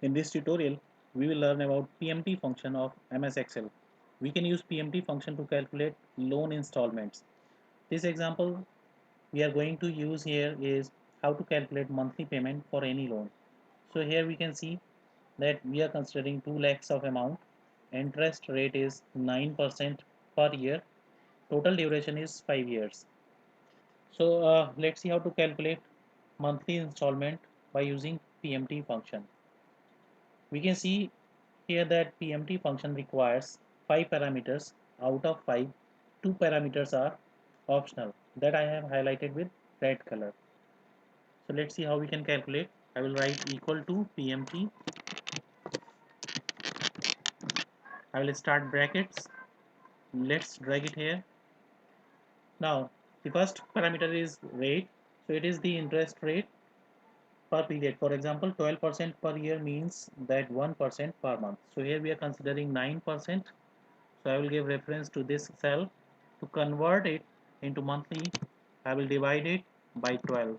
In this tutorial, we will learn about PMT function of MS Excel. We can use PMT function to calculate loan installments. This example we are going to use here is how to calculate monthly payment for any loan. So here we can see that we are considering 2 lakhs of amount. Interest rate is 9% per year. Total duration is 5 years. So let's see how to calculate monthly installment by using PMT function. We can see here that PMT function requires 5 parameters. Out of 5, 2 parameters are optional that I have highlighted with red color. So let's see how we can calculate. I will write equal to PMT. I will start brackets. Let's drag it here. Now the first parameter is rate. So it is the interest rate per period. For example, 12% per year means that 1% per month. So here we are considering 9%. So I will give reference to this cell. To convert it into monthly, I will divide it by 12.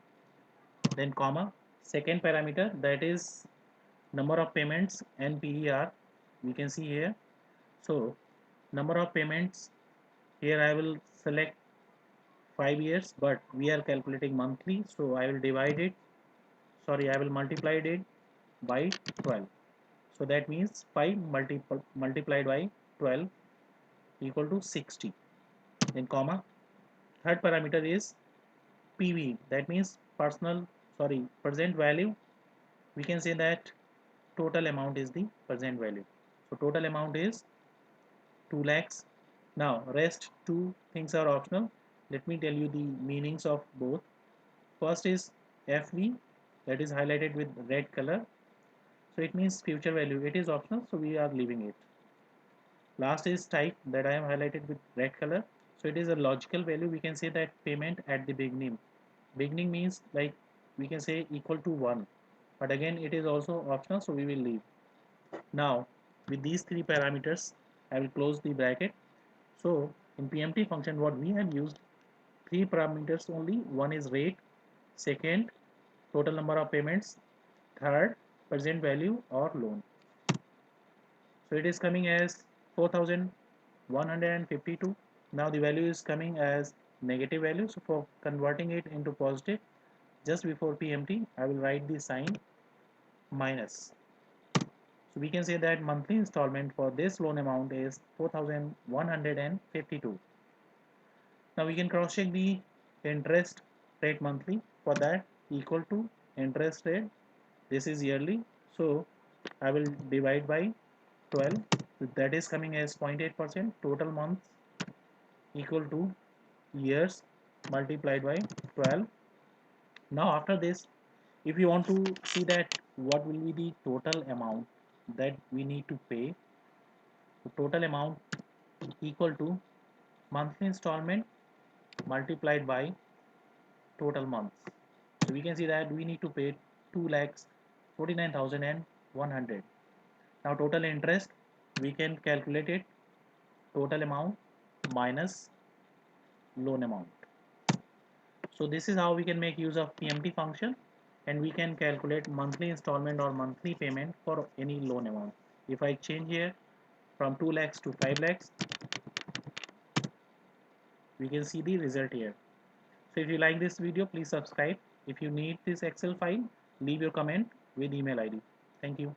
Then comma. Second parameter, that is number of payments, NPER. We can see here. So number of payments, here I will select 5 years, but we are calculating monthly. So I will divide it, sorry, I will multiply it by 12. So that means 5 multiplied by 12 equal to 60. Then comma. Third parameter is PV, that means present value. We can say that total amount is the present value. So total amount is 2 lakhs. Now rest two things are optional. Let me tell you the meanings of both. First is FV, that is highlighted with red color. So it means future value. It is optional, so we are leaving it. Last is type, that I have highlighted with red color. So it is a logical value. We can say that payment at the beginning. Beginning means like we can say equal to 1. But again it is also optional, so we will leave. Now with these three parameters, I will close the bracket. So in PMT function what we have used, three parameters only. One is rate, second total number of payments, third present value or loan. So it is coming as 4152. Now the value is coming as negative value. So for converting it into positive, just before PMT, I will write the sign minus. So we can say that monthly installment for this loan amount is 4152. Now we can cross check the interest rate monthly. For that, equal to interest rate, this is yearly, so I will divide by 12. That is coming as 0.8%. Total months equal to years multiplied by 12. Now after this, if you want to see that what will be the total amount that we need to pay, the total amount equal to monthly installment multiplied by total months. So we can see that we need to pay 2 lakhs 49,100. Now total interest, we can calculate it, total amount minus loan amount. So this is how we can make use of PMT function, and we can calculate monthly installment or monthly payment for any loan amount. If I change here from 2 lakhs to 5 lakhs, we can see the result here. So if you like this video, please subscribe. If you need this Excel file, leave your comment with email ID. Thank you.